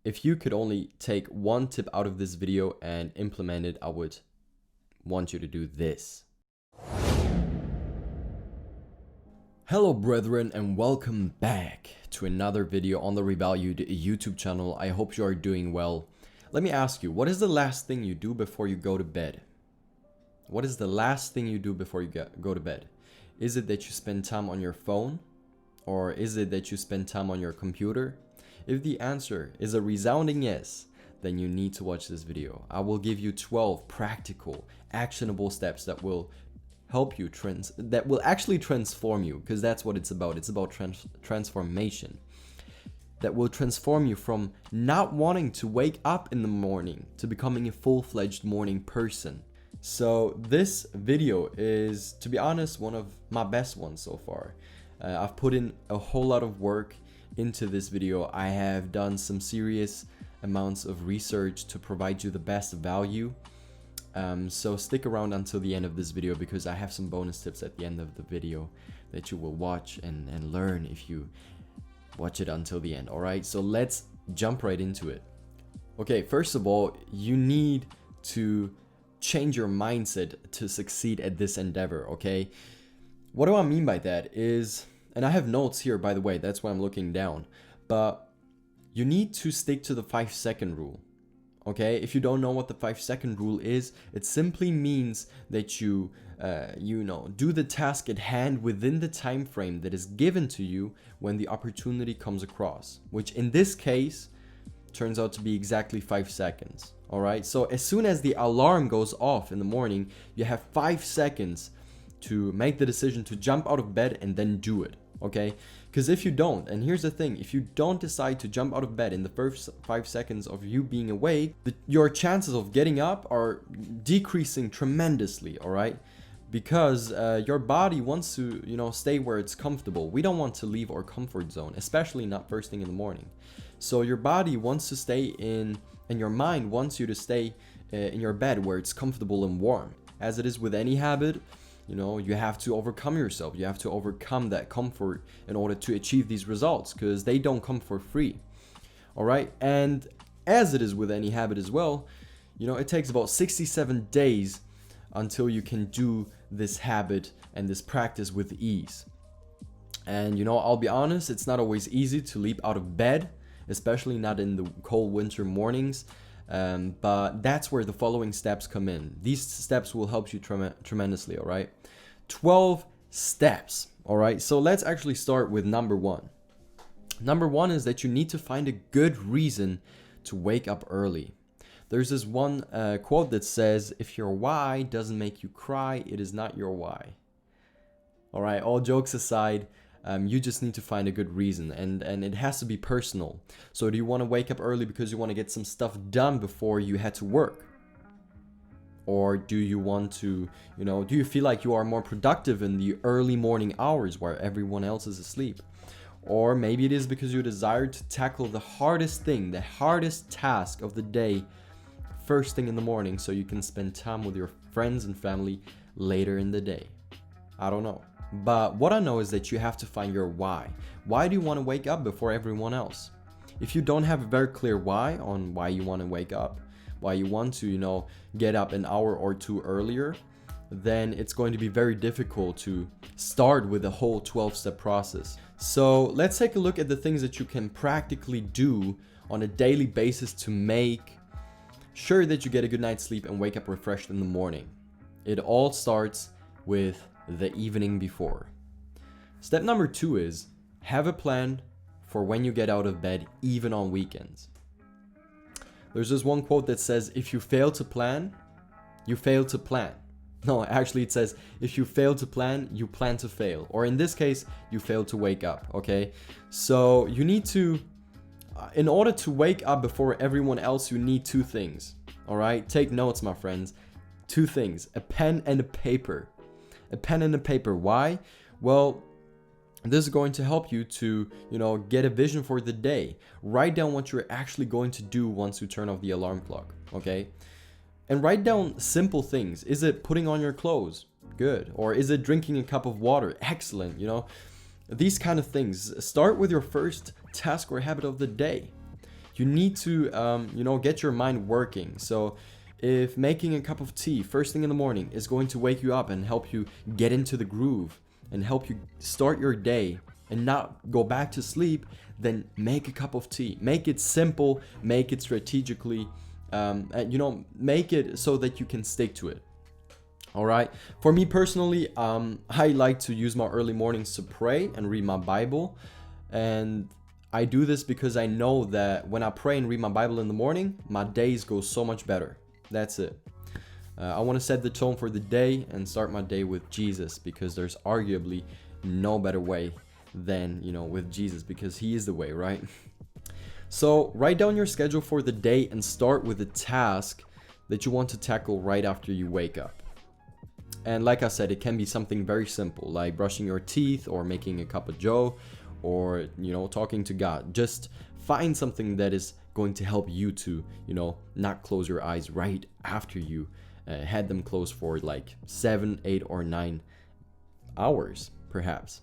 if you could only take one tip out of this video and implement it, I would want you to do this. Hello brethren, and welcome back to another video on the RVALUED YouTube channel. I hope you are doing well. Let me ask you, what is the last thing you do before you go to bed? What is the last thing you do before you go to bed? Is it that you spend time on your phone? Or is it that you spend time on your computer? If the answer is a resounding yes, then you need to watch this video. I will give you 12 practical, actionable steps that will help you that will actually transform you, because that's what it's about. It's about transformation. That will transform you from not wanting to wake up in the morning to becoming a full-fledged morning person. So this video is, to be honest, one of my best ones so far. I've put in a whole lot of work into this video. I have done some serious amounts of research to provide you the best value. So stick around until the end of this video, because I have some bonus tips at the end of the video that you will watch and learn if you watch it until the end. Alright, so let's jump right into it. Okay, first of all, you need to change your mindset to succeed at this endeavor, okay? What do I mean by that is, and I have notes here, by the way, that's why I'm looking down, but you need to stick to the 5-second rule. Okay, if you don't know what the 5-second rule is, it simply means that you do the task at hand within the time frame that is given to you when the opportunity comes across, which in this case turns out to be exactly 5 seconds. All right, so as soon as the alarm goes off in the morning, you have 5 seconds to make the decision to jump out of bed and then do it. Okay, because if you don't, and here's the thing, if you don't decide to jump out of bed in the first 5 seconds of you being awake, your chances of getting up are decreasing tremendously. All right, because your body wants to stay where it's comfortable. We don't want to leave our comfort zone, especially not first thing in the morning. So your body wants to stay in, and your mind wants you to stay in your bed where it's comfortable and warm. As it is with any habit, you have to overcome yourself. You have to overcome that comfort in order to achieve these results, because they don't come for free. All right, and as it is with any habit as well, it takes about 67 days until you can do this habit and this practice with ease. And I'll be honest, it's not always easy to leap out of bed, especially not in the cold winter mornings. But that's where the following steps come in. These steps will help you tremendously. All right, 12 steps. All right, so let's actually start with number one. Number one is that you need to find a good reason to wake up early. There's this one quote that says, if your why doesn't make you cry, it is not your why. All right, all jokes aside, you just need to find a good reason, and it has to be personal. So do you want to wake up early because you want to get some stuff done before you head to work? Or do you want to, do you feel like you are more productive in the early morning hours where everyone else is asleep? Or maybe it is because you desire to tackle the hardest thing, the hardest task of the day first thing in the morning, so you can spend time with your friends and family later in the day. I don't know. But what I know is that you have to find your why. Why do you want to wake up before everyone else? If you don't have a very clear why on why you want to wake up, why you want to, get up an hour or two earlier, then it's going to be very difficult to start with the whole 12-step process. So let's take a look at the things that you can practically do on a daily basis to make sure that you get a good night's sleep and wake up refreshed in the morning. It all starts with the evening before. Step number 2 is have a plan for when you get out of bed, even on weekends. There's this one quote that says, if you fail to plan, you fail to plan. No, actually it says, if you fail to plan, you plan to fail. Or in this case, you fail to wake up, okay? So you need to, in order to wake up before everyone else, you need 2 things, all right? Take notes, my friends. 2 things, a pen and a paper. A pen and a paper. Why? Well, this is going to help you to, get a vision for the day. Write down what you're actually going to do once you turn off the alarm clock, okay? And write down simple things. Is it putting on your clothes? Good. Or is it drinking a cup of water? Excellent, These kind of things. Start with your first task or habit of the day. You need to, get your mind working. So if making a cup of tea first thing in the morning is going to wake you up and help you get into the groove and help you start your day and not go back to sleep, then make a cup of tea. Make it simple, make it strategically, make it so that you can stick to it. All right. For me personally, I like to use my early mornings to pray and read my Bible. And I do this because I know that when I pray and read my Bible in the morning, my days go so much better. That's it. I want to set the tone for the day and start my day with Jesus, because there's arguably no better way than, with Jesus, because he is the way, right? So write down your schedule for the day and start with a task that you want to tackle right after you wake up. And like I said, it can be something very simple, like brushing your teeth or making a cup of joe or, talking to God. Just find something that is going to help you to, not close your eyes right after you had them closed for like 7, 8, or 9 hours, perhaps.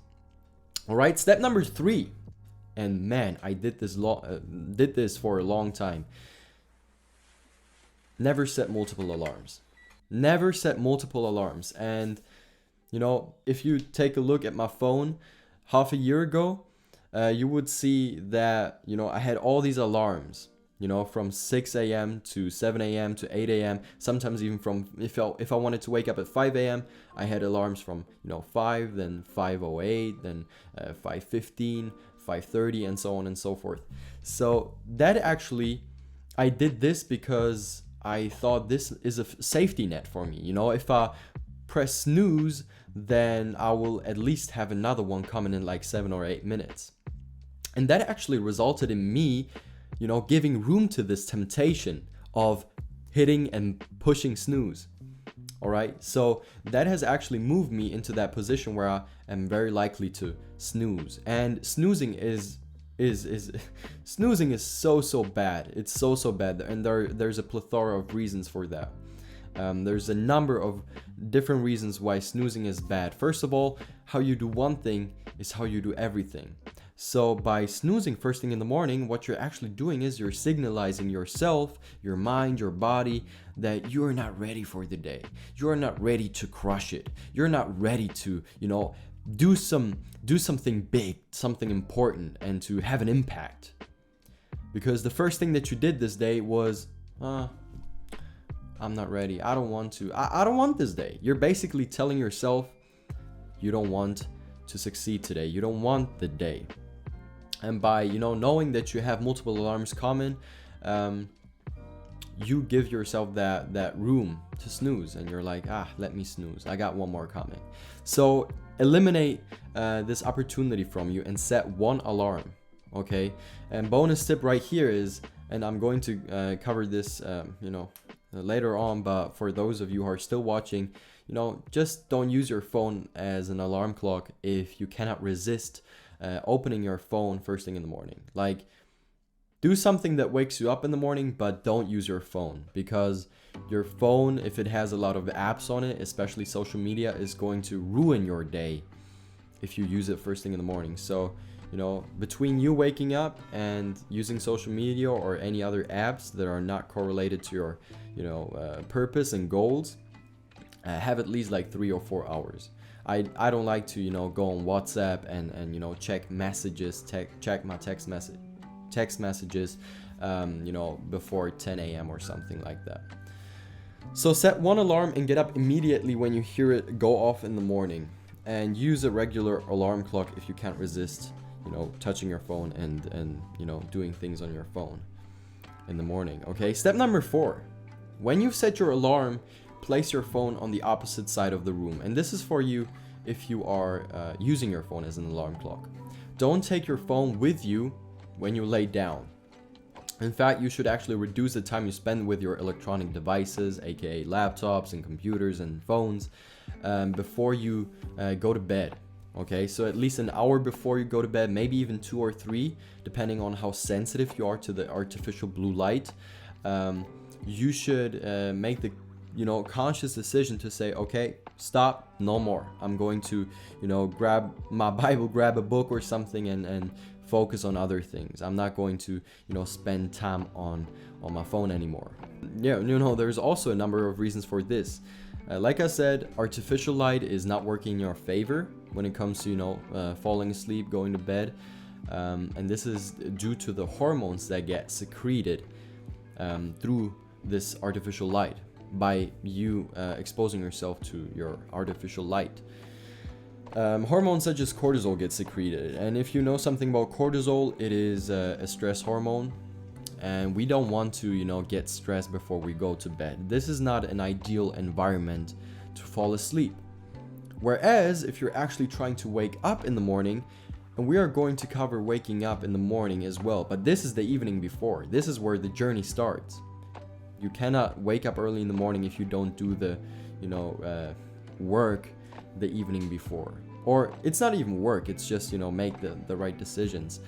All right, step number 3. And man, I did this for a long time. Never set multiple alarms. Never set multiple alarms. And, if you take a look at my phone half a year ago, you would see that, I had all these alarms, from 6 a.m. to 7 a.m. to 8 a.m. Sometimes even from, if I wanted to wake up at 5 a.m., I had alarms from, 5, then 5:08, then 5:15, 5:30, and so on and so forth. So that actually, I did this because I thought this is a safety net for me. If I press snooze, then I will at least have another one coming in like 7 or 8 minutes. And that actually resulted in me, giving room to this temptation of hitting and pushing snooze. All right. So that has actually moved me into that position where I am very likely to snooze. And snoozing is snoozing is so bad. It's so bad, and there's a plethora of reasons for that. There's a number of different reasons why snoozing is bad. First of all, how you do one thing is how you do everything. So by snoozing first thing in the morning, what you're actually doing is you're signalizing yourself, your mind, your body, that you're not ready for the day. You're not ready to crush it. You're not ready to, do something big, something important, and to have an impact. Because the first thing that you did this day was, I'm not ready. I don't want to. I don't want this day. You're basically telling yourself you don't want to succeed today. You don't want the day. And by, knowing that you have multiple alarms coming, you give yourself that room to snooze, and you're like, let me snooze. I got one more coming. So eliminate this opportunity from you and set one alarm. Okay. And bonus tip right here is, and I'm going to cover this, later on, but for those of you who are still watching, just don't use your phone as an alarm clock if you cannot resist opening your phone first thing in the morning. Like, do something that wakes you up in the morning, but don't use your phone, because your phone, if it has a lot of apps on it, especially social media, is going to ruin your day if you use it first thing in the morning. So, between you waking up and using social media or any other apps that are not correlated to your, purpose and goals, have at least like 3 or 4 hours. I don't like to, go on WhatsApp and check messages, check my text messages, before 10 a.m. or something like that. So set one alarm and get up immediately when you hear it go off in the morning, and use a regular alarm clock if you can't resist, touching your phone and doing things on your phone in the morning. Okay. Step number 4, when you've set your alarm, place your phone on the opposite side of the room. And this is for you if you are using your phone as an alarm clock. Don't take your phone with you when you lay down. In fact, you should actually reduce the time you spend with your electronic devices, aka laptops and computers and phones, before you go to bed. Okay, so at least an hour before you go to bed, maybe even 2 or 3, depending on how sensitive you are to the artificial blue light. You should make the conscious decision to say, okay, stop, no more. I'm going to, grab my Bible, grab a book or something, and focus on other things. I'm not going to, spend time on my phone anymore. Yeah, there's also a number of reasons for this. Like I said, artificial light is not working in your favor when it comes to, falling asleep, going to bed. And this is due to the hormones that get secreted through this artificial light by you exposing yourself to your artificial light. Hormones such as cortisol get secreted, and if you know something about cortisol, it is a stress hormone, and we don't want to get stressed before we go to bed. This is not an ideal environment to fall asleep. Whereas if you're actually trying to wake up in the morning, and we are going to cover waking up in the morning as well, but this is the evening before. This is where the journey starts. You cannot wake up early in the morning if you don't do the work the evening before. Or it's not even work, it's just make the right decisions.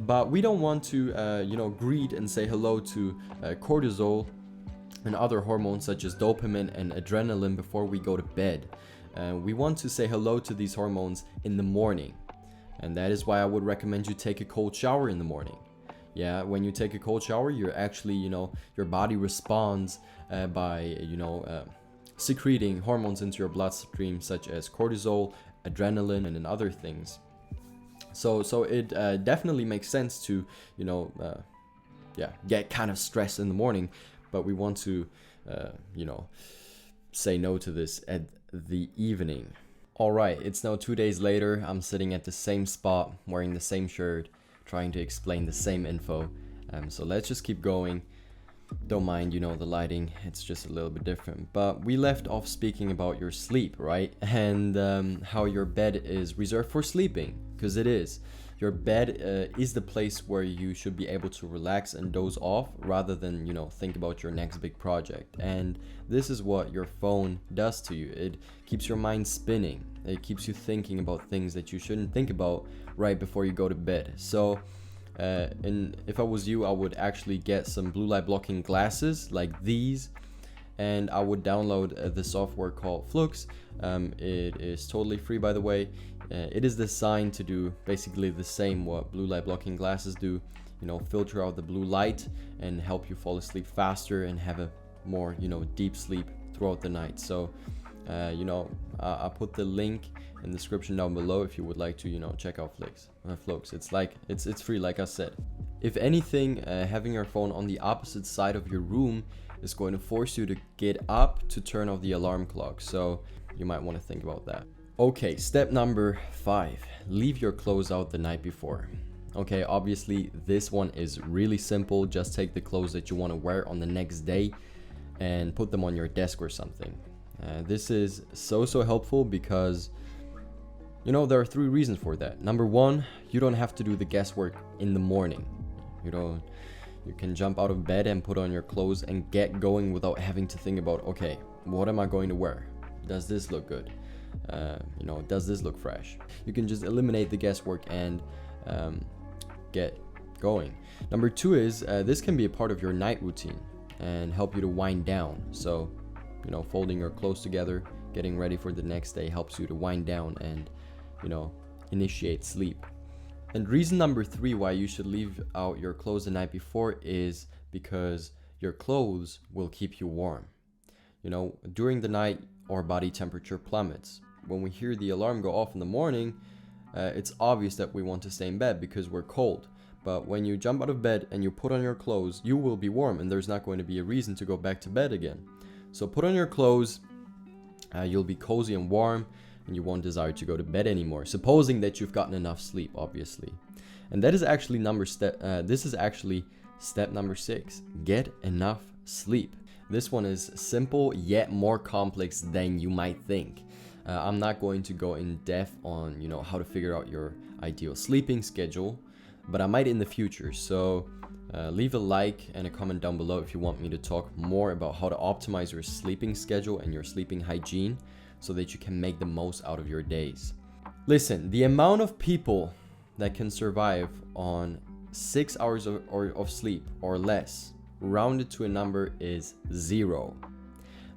But we don't want to greet and say hello to cortisol and other hormones such as dopamine and adrenaline before we go to bed. We want to say hello to these hormones in the morning, and that is why I would recommend you take a cold shower in the morning. Yeah, when you take a cold shower, you're actually your body responds by secreting hormones into your bloodstream such as cortisol, adrenaline, and other things. So it definitely makes sense to get kind of stressed in the morning, but we want to say no to this at the evening. All right, it's now 2 days later. I'm sitting at the same spot, wearing the same shirt, trying to explain the same info. So let's just keep going. Don't mind, the lighting, it's just a little bit different. But we left off speaking about your sleep, right? And how your bed is reserved for sleeping, because it is. Your bed is the place where you should be able to relax and doze off rather than, think about your next big project. And this is what your phone does to you. It keeps your mind spinning. It keeps you thinking about things that you shouldn't think about right before you go to bed. So and if I was you, I would actually get some blue light blocking glasses like these, and I would download the software called Flux. It is totally free, by the way. It is designed to do basically the same what blue light blocking glasses do, filter out the blue light and help you fall asleep faster and have a more deep sleep throughout the night. So I put the link in the description down below if you would like to check out Flux. It's free, like I said. If anything, having your phone on the opposite side of your room is going to force you to get up to turn off the alarm clock, so you might want to think about that. Okay, step number 5, leave your clothes out the night before. Okay, obviously this one is really simple. Just take the clothes that you want to wear on the next day and put them on your desk or something. This is so helpful because there are 3 reasons for that. Number 1, you don't have to do the guesswork in the morning. You can jump out of bed and put on your clothes and get going without having to think about, okay, what am I going to wear? Does this look good? Does this look fresh? You can just eliminate the guesswork and get going. Number 2 is this can be a part of your night routine and help you to wind down. So folding your clothes together, getting ready for the next day helps you to wind down and initiate sleep. And reason number 3 why you should leave out your clothes the night before is because your clothes will keep you warm. During the night, our body temperature plummets. When we hear the alarm go off in the morning, it's obvious that we want to stay in bed because we're cold. But when you jump out of bed and you put on your clothes, you will be warm and there's not going to be a reason to go back to bed again. So put on your clothes, you'll be cozy and warm, and you won't desire to go to bed anymore, supposing that you've gotten enough sleep, obviously. And that is actually this is actually step number 6. Get enough sleep. This one is simple yet more complex than you might think. I'm not going to go in depth on how to figure out your ideal sleeping schedule, but I might in the future. So leave a like and a comment down below if you want me to talk more about how to optimize your sleeping schedule and your sleeping hygiene so that you can make the most out of your days. Listen, the amount of people that can survive on 6 hours of sleep or less, rounded to a number, is 0.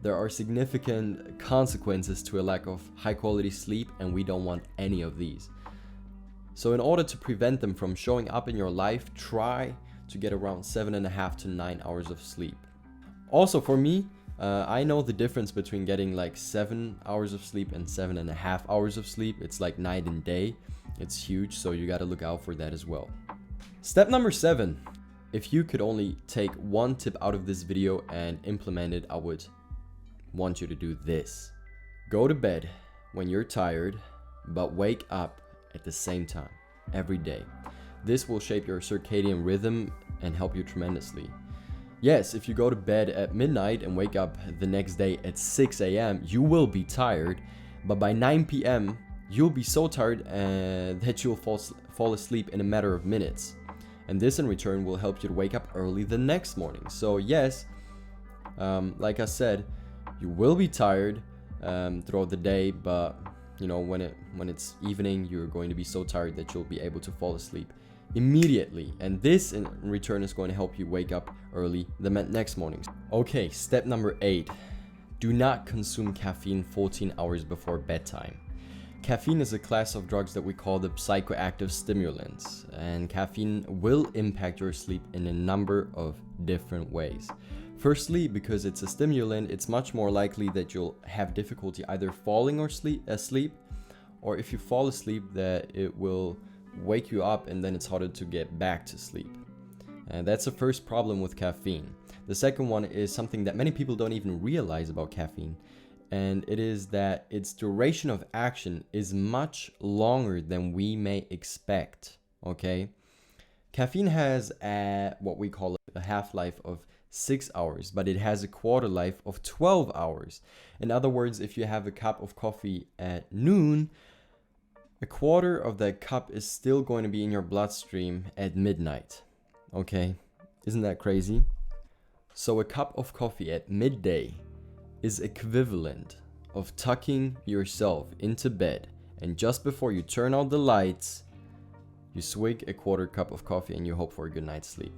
There are significant consequences to a lack of high quality sleep, and we don't want any of these. So in order to prevent them from showing up in your life, try to get around 7.5 to 9 hours of sleep. Also for me, I know the difference between getting like 7 hours of sleep and 7.5 hours of sleep. It's like night and day. It's huge, so you gotta look out for that as well. Step number 7. If you could only take one tip out of this video and implement it, I would want you to do this. Go to bed when you're tired, but wake up at the same time every day. This will shape your circadian rhythm and help you tremendously. Yes, if you go to bed at midnight and wake up the next day at 6 a.m., you will be tired, but by 9 p.m., you'll be so tired that you'll fall asleep in a matter of minutes. And this in return will help you to wake up early the next morning. So yes, like I said, you will be tired throughout the day, but you know, when it's evening, you're going to be so tired that you'll be able to fall asleep immediately, and this in return is going to help you wake up early the next morning. Okay, step number 8. Do not consume caffeine 14 hours before bedtime. Caffeine is a class of drugs that we call the psychoactive stimulants, and caffeine will impact your sleep in a number of different ways. Firstly, because it's a stimulant, it's much more likely that you'll have difficulty either falling asleep, or if you fall asleep, that it will wake you up and then it's harder to get back to sleep. And that's the first problem with caffeine. The second one is something that many people don't even realize about caffeine, and it is that its duration of action is much longer than we may expect. Okay, caffeine has what we call a half-life of 6 hours, but it has a quarter life of 12 hours. In other words, if you have a cup of coffee at noon, a quarter of that cup is still going to be in your bloodstream at midnight. Okay, isn't that crazy? So a cup of coffee at midday is equivalent of tucking yourself into bed, and just before you turn out the lights, you swig a quarter cup of coffee and you hope for a good night's sleep.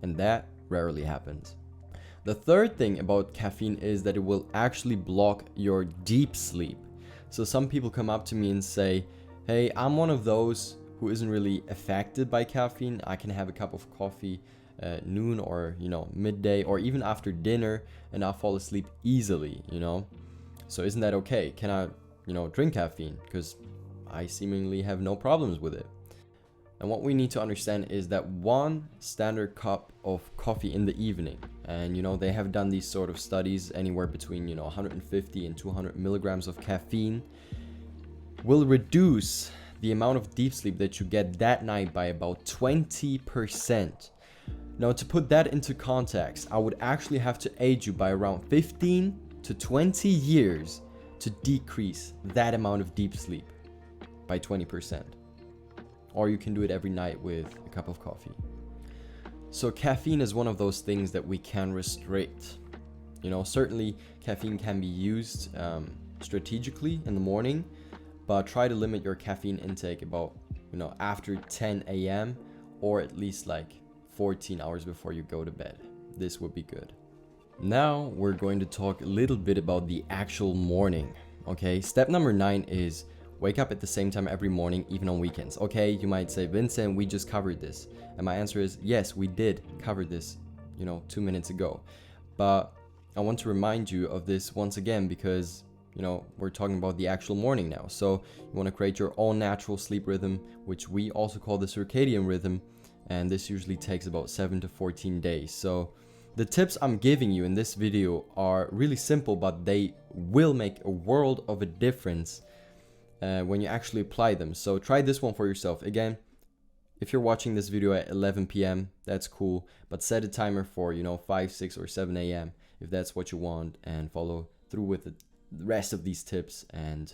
And that rarely happens. The third thing about caffeine is that it will actually block your deep sleep. So some people come up to me and say, hey, I'm one of those who isn't really affected by caffeine. I can have a cup of coffee at noon or, midday or even after dinner, and I'll fall asleep easily, So isn't that okay? Can I, drink caffeine? Because I seemingly have no problems with it. And what we need to understand is that one standard cup of coffee in the evening, and they have done these sort of studies anywhere between 150 and 200 milligrams of caffeine, will reduce the amount of deep sleep that you get that night by about 20%. Now, to put that into context, I would actually have to age you by around 15 to 20 years to decrease that amount of deep sleep by 20%. Or you can do it every night with a cup of coffee. So caffeine is one of those things that we can restrict. Certainly caffeine can be used strategically in the morning, but try to limit your caffeine intake about, after 10 a.m. or at least like 14 hours before you go to bed. This would be good. Now we're going to talk a little bit about the actual morning. Okay, step number 9 is wake up at the same time every morning, even on weekends. Okay, you might say, Vincent, we just covered this. And my answer is, yes, we did cover this, 2 minutes ago. But I want to remind you of this once again because, we're talking about the actual morning now. So you want to create your own natural sleep rhythm, which we also call the circadian rhythm. And this usually takes about 7 to 14 days. So the tips I'm giving you in this video are really simple, but they will make a world of a difference when you actually apply them. So try this one for yourself. Again, if you're watching this video at 11 p.m., that's cool, but set a timer for 5, 6, or 7 a.m. if that's what you want, and follow through with the rest of these tips, and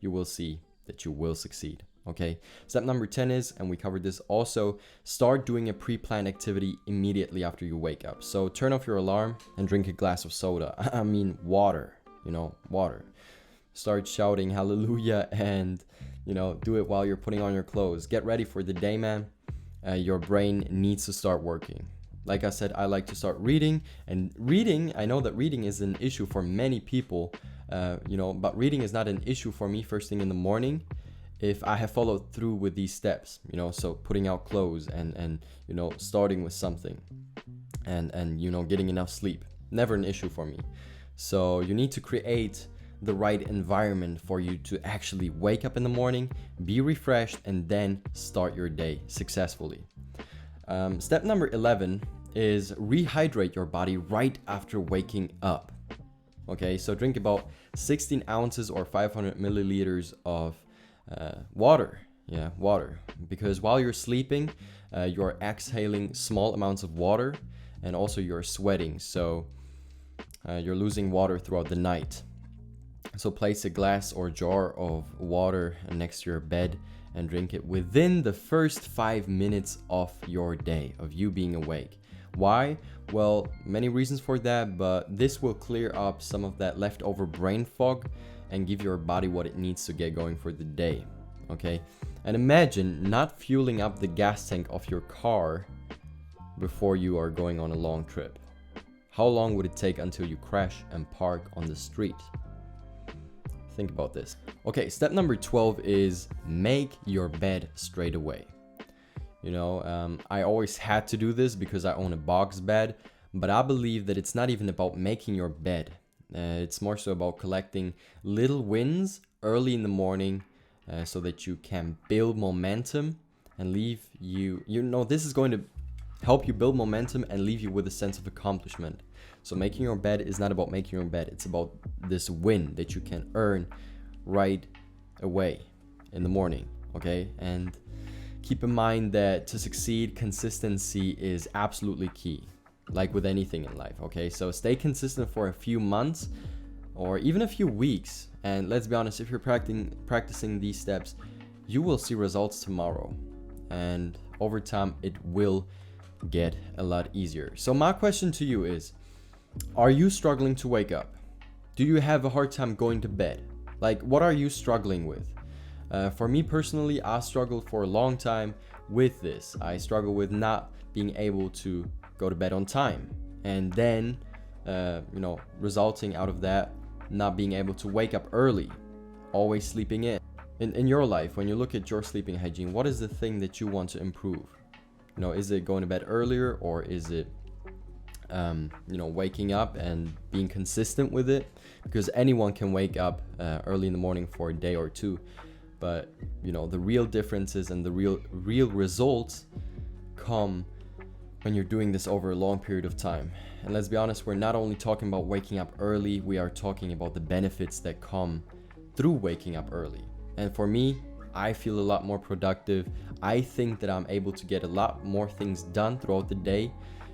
you will see that you will succeed. Okay, step number 10 is, and we covered this also, start doing a pre-planned activity immediately after you wake up. So turn off your alarm and drink a glass of soda. I mean water, water. Start shouting hallelujah and, do it while you're putting on your clothes. Get ready for the day, man. Your brain needs to start working. Like I said, I like to start reading, and I know that reading is an issue for many people, but reading is not an issue for me first thing in the morning. if I have followed through with these steps, so putting out clothes and starting with something and getting enough sleep. Never an issue for me. So you need to create the right environment for you to actually wake up in the morning, be refreshed, and then start your day successfully. Step number 11 is rehydrate your body right after waking up. Okay, so drink about 16 ounces or 500 milliliters of water. Yeah, water. Because while you're sleeping, you're exhaling small amounts of water, and also you're sweating. So you're losing water throughout the night. So place a glass or jar of water next to your bed and drink it within the first 5 minutes of your day, of you being awake. Why? Well, many reasons for that, but this will clear up some of that leftover brain fog and give your body what it needs to get going for the day. Okay? And imagine not fueling up the gas tank of your car before you are going on a long trip. How long would it take until you crash and park on the street? Think about this. Okay, step number 12 is make your bed straight away. I always had to do this because I own a box bed, but I believe that it's not even about making your bed. It's more so about collecting little wins early in the morning so that you can build momentum and leave this is going to help you build momentum and leave you with a sense of accomplishment. So making your bed is not about making your bed. It's about this win that you can earn right away in the morning, okay? And keep in mind that to succeed, consistency is absolutely key, like with anything in life, okay? So stay consistent for a few months or even a few weeks. And let's be honest, if you're practicing these steps, you will see results tomorrow. And over time, it will get a lot easier. So my question to you is, are you struggling to wake up? Do you have a hard time going to bed? Like, what are you struggling with? For me personally, I struggled for a long time with this. I struggle with not being able to go to bed on time. And then, resulting out of that, not being able to wake up early, always sleeping in. In your life, when you look at your sleeping hygiene, what is the thing that you want to improve? Is it going to bed earlier, or is it waking up and being consistent with it? Because anyone can wake up early in the morning for a day or two, but the real differences and the real results come when you're doing this over a long period of time. And let's be honest, we're not only talking about waking up early, we are talking about the benefits that come through waking up early. And for me, I feel a lot more productive. I think that I'm able to get a lot more things done throughout the day.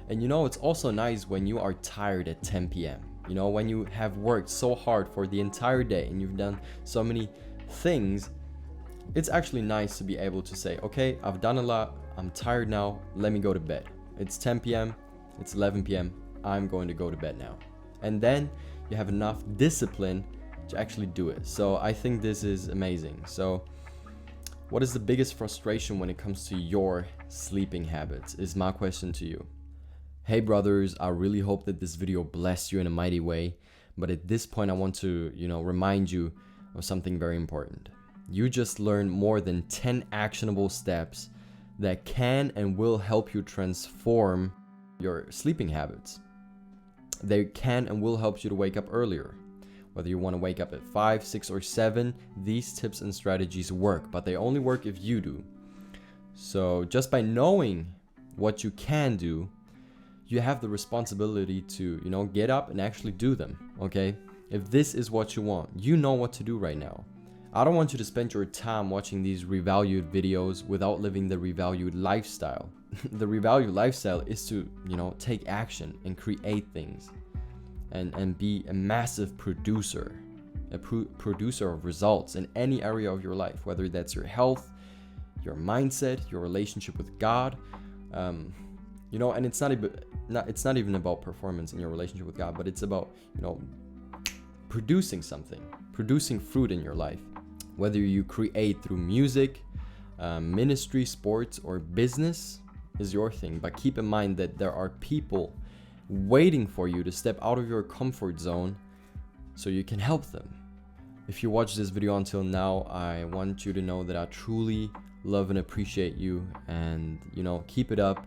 And it's also nice when you are tired at 10 p.m. When you have worked so hard for the entire day and you've done so many things, it's actually nice to be able to say, okay, I've done a lot, I'm tired now, let me go to bed. It's 10 p.m., it's 11 p.m., I'm going to go to bed now. And then you have enough discipline to actually do it. So I think this is amazing. So what is the biggest frustration when it comes to your sleeping habits is my question to you. Hey brothers, I really hope that this video blessed you in a mighty way. But at this point, I want to, remind you of something very important. You just learned more than 10 actionable steps that can and will help you transform your sleeping habits. They can and will help you to wake up earlier. Whether you want to wake up at 5, 6, or 7, these tips and strategies work, but they only work if you do. So just by knowing what you can do, you have the responsibility to, get up and actually do them, okay? If this is what you want, you know what to do right now. I don't want you to spend your time watching these RVALUED videos without living the RVALUED lifestyle. The RVALUED lifestyle is to, take action and create things and be a massive producer, producer of results in any area of your life, whether that's your health, your mindset, your relationship with God, and it's not even about performance in your relationship with God, but it's about, producing something, producing fruit in your life. Whether you create through music, ministry, sports, or business is your thing. But keep in mind that there are people waiting for you to step out of your comfort zone so you can help them. If you watched this video until now, I want you to know that I truly love and appreciate you, and you know, keep it up.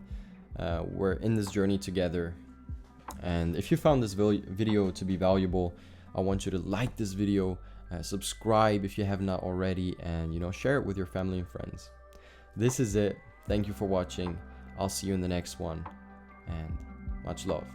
We're in this journey together, and if you found this video to be valuable, I want you to like this video, subscribe if you have not already, and you know, share it with your family and friends. This is it. Thank you for watching. I'll see you in the next one, and much love.